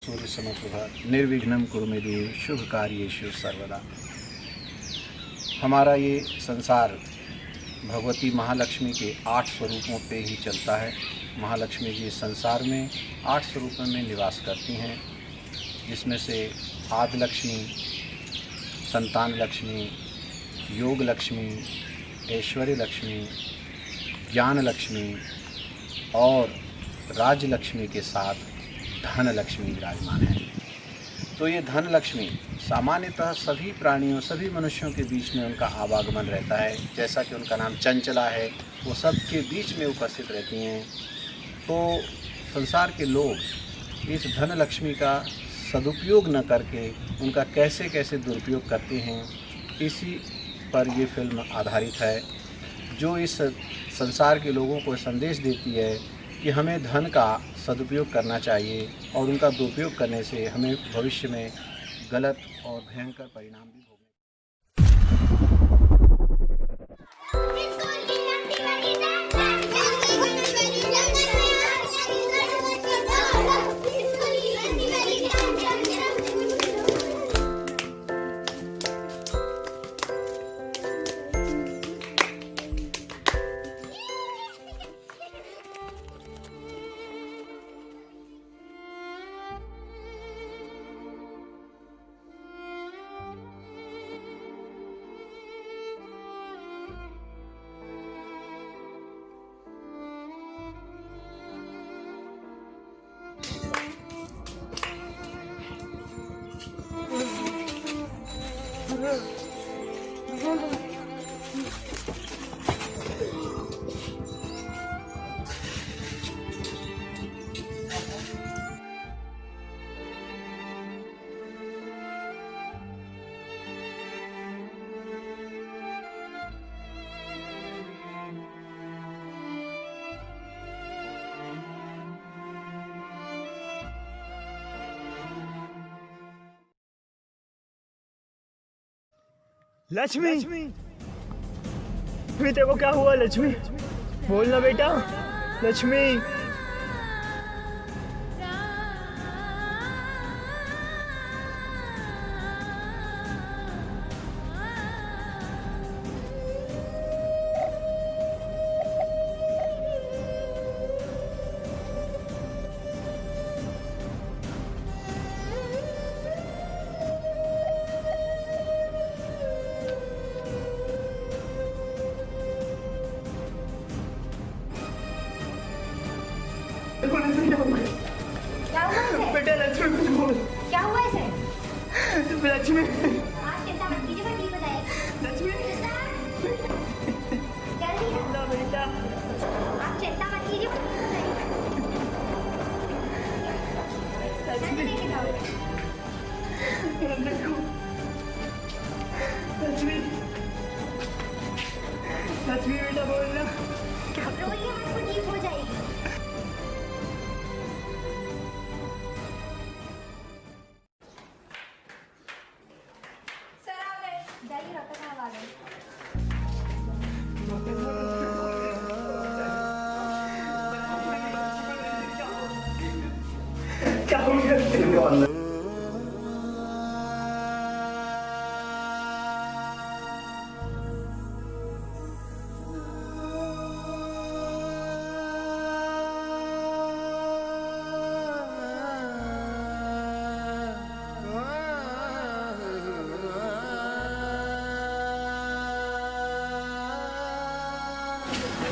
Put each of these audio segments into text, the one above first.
सूर्य समप्रभा निर्विघ्नं कुरु मे देव शुभ कार्येषु सर्वदा। हमारा ये संसार भगवती महालक्ष्मी के 8 स्वरूपों पे ही चलता है। महालक्ष्मी जी संसार में 8 स्वरूपों में निवास करती हैं, जिसमें से आदि लक्ष्मी, संतान लक्ष्मी, योग लक्ष्मी, ऐश्वर्य लक्ष्मी, ज्ञान लक्ष्मी और राज लक्ष्मी के साथ धन लक्ष्मी विराजमान है। तो ये धन लक्ष्मी सामान्यतः सभी प्राणियों, सभी मनुष्यों के बीच में उनका आवागमन रहता है। जैसा कि उनका नाम चंचला है, वो सबके बीच में उपस्थित रहती हैं। तो संसार के लोग इस धन लक्ष्मी का सदुपयोग न करके उनका कैसे कैसे दुरुपयोग करते हैं, इसी पर ये फिल्म आधारित है, जो इस संसार के लोगों को संदेश देती है कि हमें धन का सदुपयोग करना चाहिए और उनका दुरुपयोग करने से हमें भविष्य में गलत और भयंकर परिणाम भी भोगने। लक्ष्मी, तेरे को क्या हुआ लक्ष्मी? बोलना बेटा। लक्ष्मी, क्या हुआ इसे? बेटा लक्ष्मी कुछ बोल। क्या हुआ इसे? लक्ष्मी, आप चिंता मत कीजिए, मैं ठीक हो जाएगी। लक्ष्मी, जल्दी आओ। ना बेटा। आप चिंता मत कीजिए, मैं ठीक हो जाएगी। लक्ष्मी, लेके जाओ। देखो। लक्ष्मी, लक्ष्मी बेटा बोलना। रोइए मत, वो ठीक हो जाएगी। सर आ गए। जाइए, डॉक्टर साहब आ गए। क्या हो गया?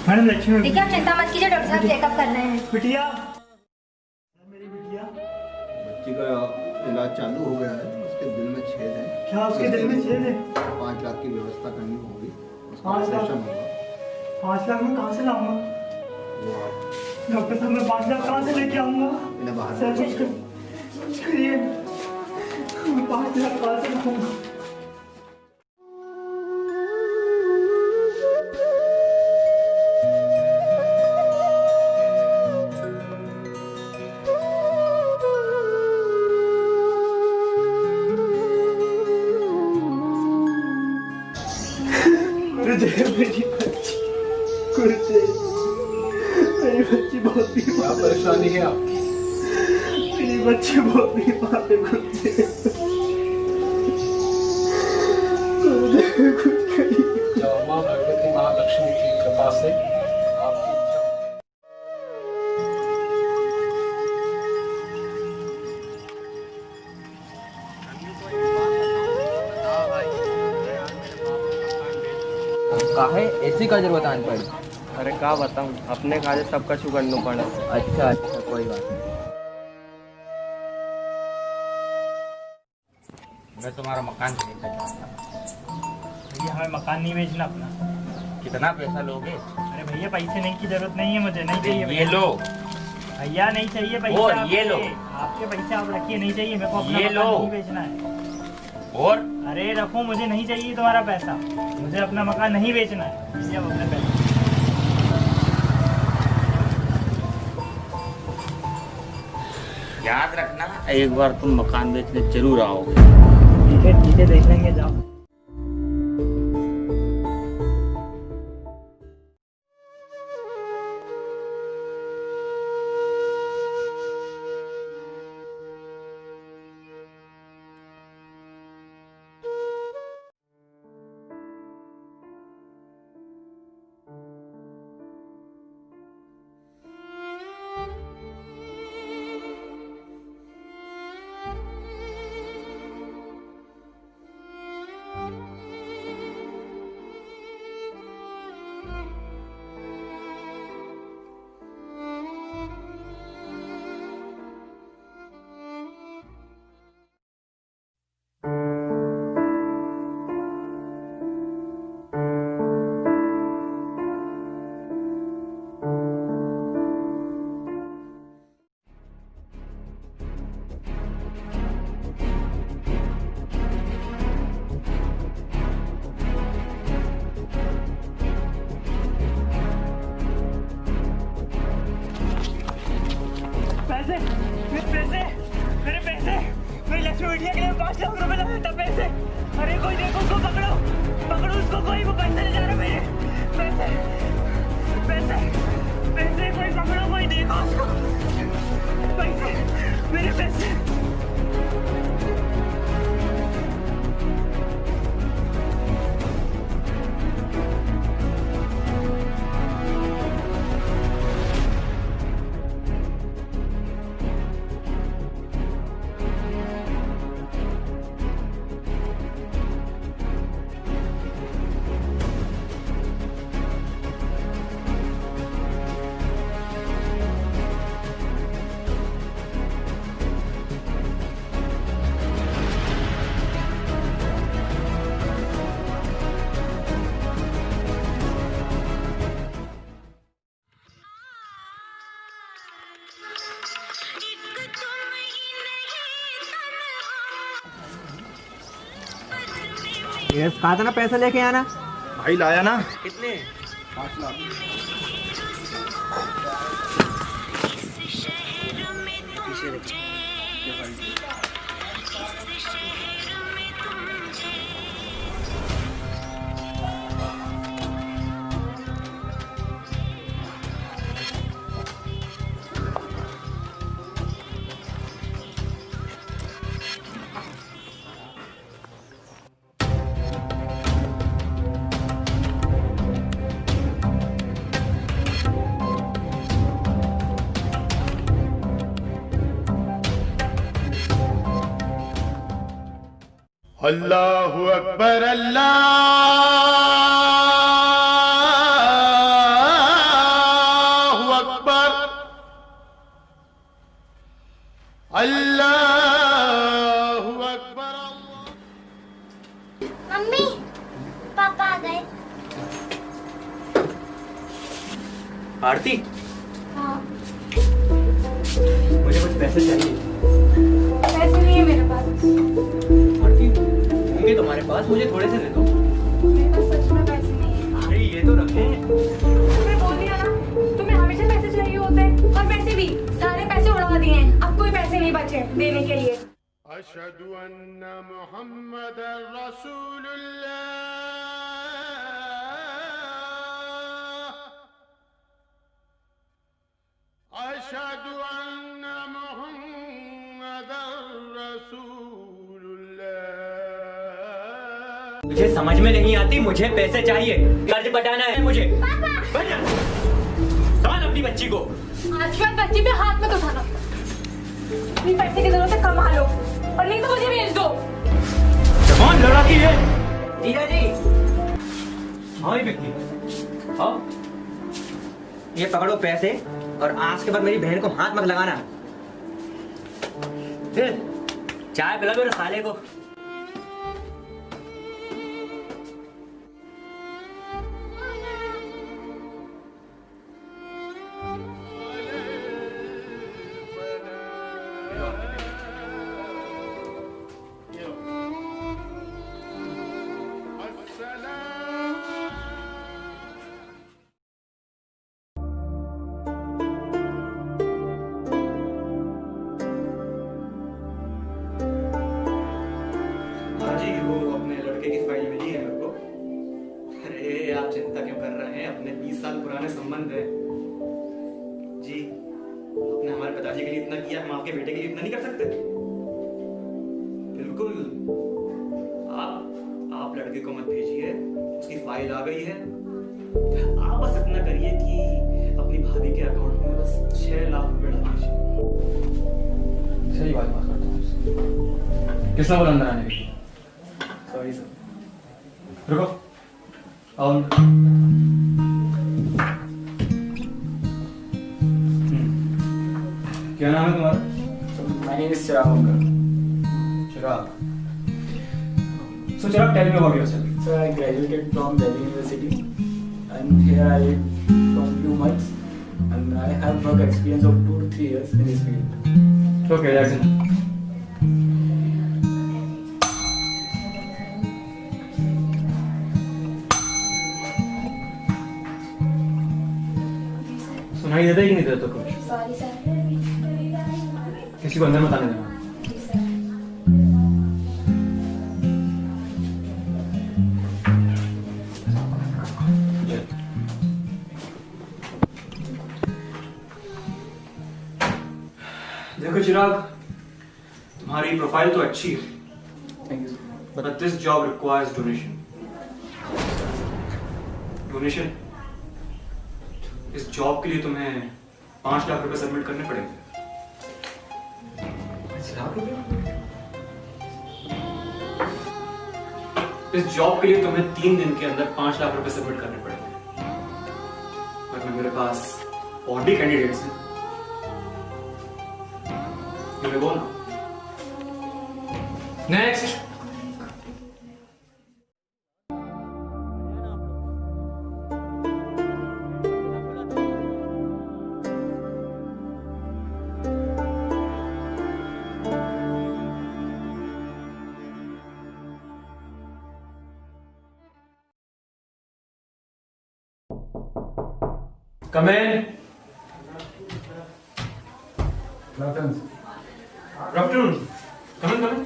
मैडम लक्ष्मी, देखिए, आप चिंता मत कीजिए, डॉक्टर साहब चेकअप कर रहे हैं। बिटिया, मेरी बिटिया। बच्ची का इलाज चालू हो गया है, उसके दिल में छेद है। क्या उसके दिल में छेद है? 5 लाख की व्यवस्था करनी होगी, उसका 5 लाख? ऑपरेशन होगा। 5 लाख में कहाँ से लाऊंगा? वो आप डॉक्टर साहब, मैं 5 लाख कहाँ से लेके आऊंगा? इन्हें बाहर सर कुछ करिए, मैं 5 लाख कहाँ से लाऊंगा? मेरी बच्ची कुर्ते, मेरी बच्ची बहुत बीमार क्या परेशानी है आपकी? मेरी बच्चे बोल नहीं पाते खुद से। माँ भगवती महालक्ष्मी की कृपा से आपकी इच्छा। काहे ऐसी का जरूरत आन पड़ी? अरे का बताऊं, अपने काजे सब कछु करना पड़ा। अच्छा अच्छा कोई बात नहीं। मैं तुम्हारा मकान खरीदना चाहता हूँ। भैया हमें मकान नहीं बेचना अपना। कितना पैसा लोगे? अरे भैया पैसे नहीं की जरूरत नहीं है, मुझे नहीं चाहिए ये भैया। लो। भैया नहीं चाहिए पैसे। और आपके। ये लो। आपके पैसे आप रखिए, नहीं चाहिए मेरे को अपना ये मकान लो। नहीं बेचना है। और अरे रखो, मुझे नहीं चाहिए तुम्हारा पैसा, मुझे अपना मकान नहीं बेचना है। भैया आप अपने पैसे। याद रखना, एक बार तुम मकान बेचने जरूर आओगे। ठीक है देख लेंगे, जाओ। पैसे, मेरे पैसे, मेरी लक्ष्मी बिटिया के लिए 5 लाख रुपए लगे थे पैसे। अरे कोई देखो, उसको पकड़ो उसको, कोई वो पैसे ले जा रहा है मेरे। पैसे कोई पकड़ो, कोई देखो उसको। पैसे, मेरे पैसे। ये कहा था ना पैसा लेके आना। भाई लाया ना। कितने? 5 लाख। अल्लाहु अकबर अल्लाहु अकबर अल्लाहु अकबर। मम्मी पापा आ गए। आरती, हाँ मुझे कुछ पैसे चाहिए। पैसे नहीं है मेरे पास। आरती, होंगे तुम्हारे पास, मुझे थोड़े से दे दो। मेरे पास सच में पैसे नहीं है। अरे ये तो रखे। तुम्हें बोल दिया ना, तुम्हें हमेशा पैसे चाहिए होते हैं, और पैसे भी सारे पैसे उड़ा दिए हैं। अब कोई पैसे नहीं बचे देने के लिए। अशहदु अन्ना मुहम्मदर रसूलुल्लाह। अशहदु अन्ना मुहम्मदर रसूलुल्लाह। मुझे समझ में नहीं आती, मुझे पैसे चाहिए, कर्ज बटाना है मुझे। कौन अपनी बच्ची को? आज के बाद बच्ची पे हाथ मत उठाना। अपनी पैसे की जरूरत है, कमा लो, और नहीं तो मुझे भेज दो। कौन लड़ाती है? जीजा जी, हाँ ये व्यक्ति, हाँ ये पकड़ो पैसे, और आज के बाद मेरी बहन को हाथ मत लगाना। चाय पिला मेरे साले को। हाँ जी, वो अपने लड़के की फाइल मिली है मेरे को। अरे आप चिंता क्यों कर रहे हैं, अपने 20 साल पुराने संबंध है जी। आपने हमारे पिताजी के लिए इतना किया, हम आपके बेटे के लिए इतना नहीं कर सकते? बिल्कुल। आप लड़के को मत भेजिए, उसकी फाइल आ गई है। आप बस इतना करिए कि अपनी भाभी के अकाउंट में बस 6 लाख रुपए डाल दीजिए। सही बात करता हूँ। किसने बोला अंदर आने की? Sorry sir. रुको, आओ। क्या नाम है तुम्हारा? My name is Chirag Omkar. Chirag. So Chirag, tell me about yourself. Sir, I graduated from Delhi University and here I live from few months and I have work experience of 2 to 3 years in this field. Okay, that's enough. सुनाई देता है कि नहीं देता कुछ? Sorry sir. किसी को अंदर मत आने देना। देखो चिराग, तुम्हारी प्रोफाइल तो अच्छी है, thank you. but this job requires donation. Donation? इस जॉब के लिए तुम्हें 5 लाख रुपए सबमिट करने पड़ेंगे। 5 लाख रुपए? इस जॉब के लिए तुम्हें 3 दिन के अंदर 5 लाख रुपए सबमिट करने पड़ेंगे, वरना मेरे पास और भी कैंडिडेट्स हैं। You may go now. Next. Come in. Good afternoon. Come in.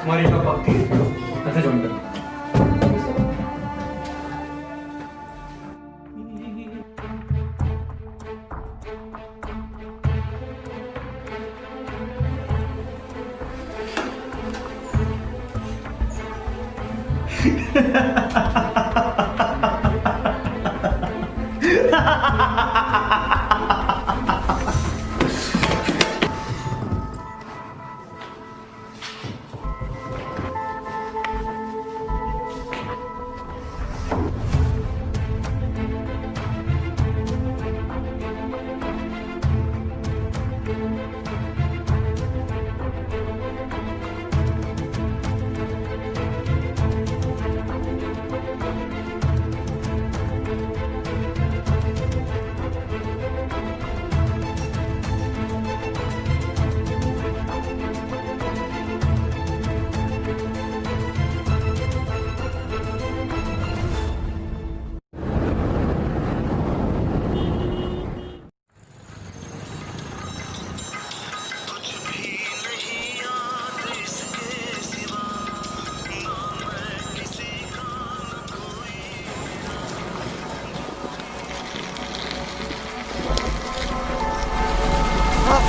तुम्हारी जॉब पक्की है, कैसे ज्वाइन करना?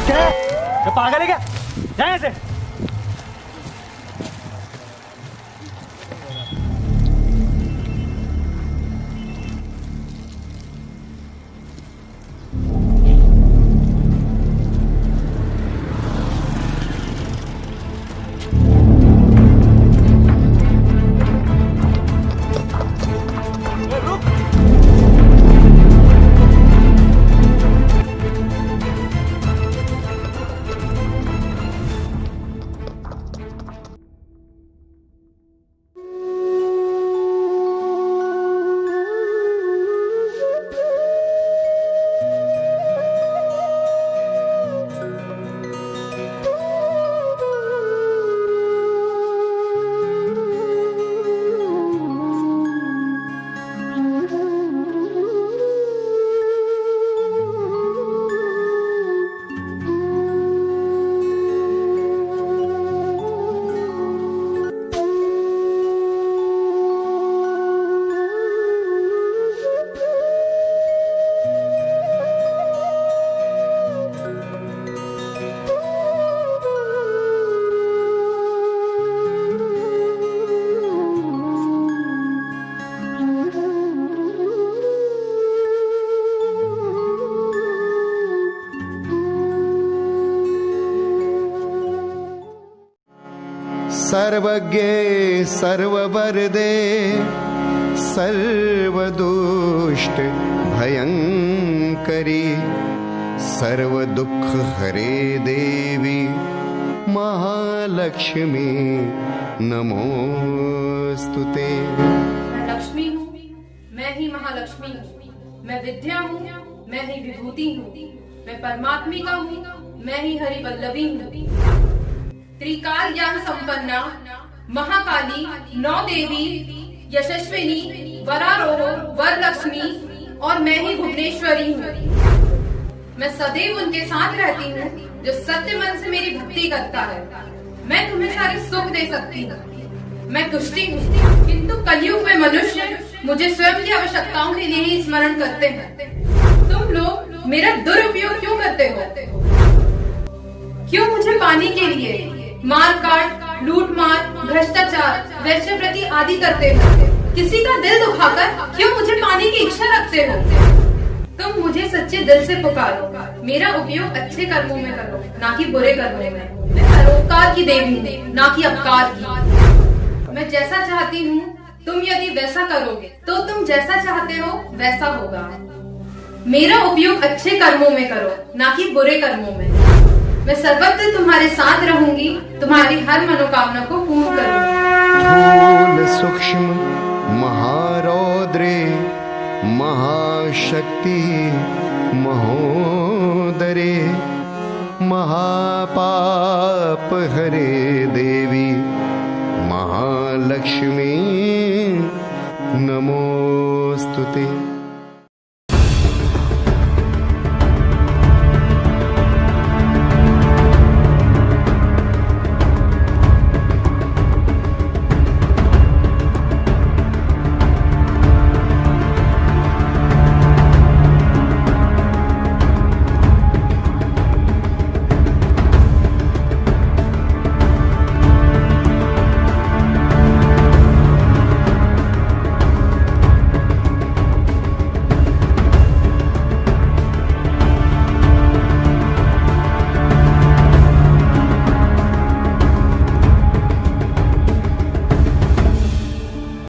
क्या पागल है क्या? जाए ऐसे। सर्वज्ञे सर्ववरदे सर्वदुष्ट भयंकरी सर्वदुख हरे देवी महालक्ष्मी नमोस्तुते। मैं लक्ष्मी हूँ, मैं ही महालक्ष्मी हूँ। मैं विद्या हूँ, मैं ही विभूति हूँ। मैं परमात्मिका हूँ, मैं ही हरि वल्लभी हूँ। त्रिकाल ज्ञान संपन्ना महाकाली नौ देवी यशस्विनी वरारोह वरलक्ष्मी और मैं ही भुवनेश्वरी हूँ। मैं सदैव उनके साथ रहती हूँ जो सत्य मन से मेरी भक्ति करता है। मैं तुम्हें सारे सुख दे सकती हूँ। मैं तुष्टि हूँ, किंतु कलयुग में मनुष्य मुझे स्वयं की आवश्यकताओं के लिए ही स्मरण करते हैं। तुम लोग मेरा दुरुपयोग क्यों करते हो? क्यों मुझे पाने के लिए मार काट, लूट मार, भ्रष्टाचार, वैश्यवृत्ति आदि करते हो? किसी का दिल दुखाकर क्यों मुझे पाने की इच्छा रखते हो? तुम मुझे सच्चे दिल से पुकारो, मेरा उपयोग अच्छे कर्मों में करो, ना कि बुरे कर्मों में। मैं परोपकार की देवी हूँ, ना कि अपकार की। मैं जैसा चाहती हूँ, तुम यदि वैसा करोगे तो तुम जैसा चाहते हो वैसा होगा। मेरा उपयोग अच्छे कर्मों में करो, ना कि बुरे कर्मों में। मैं सर्वत्र तुम्हारे साथ रहूंगी, तुम्हारी हर मनोकामना को पूर्ण करूंगी। स्थूल सूक्ष्म महारौद्रे महाशक्ति महोदरे महापाप हरे देवी महालक्ष्मी नमोस्तुते।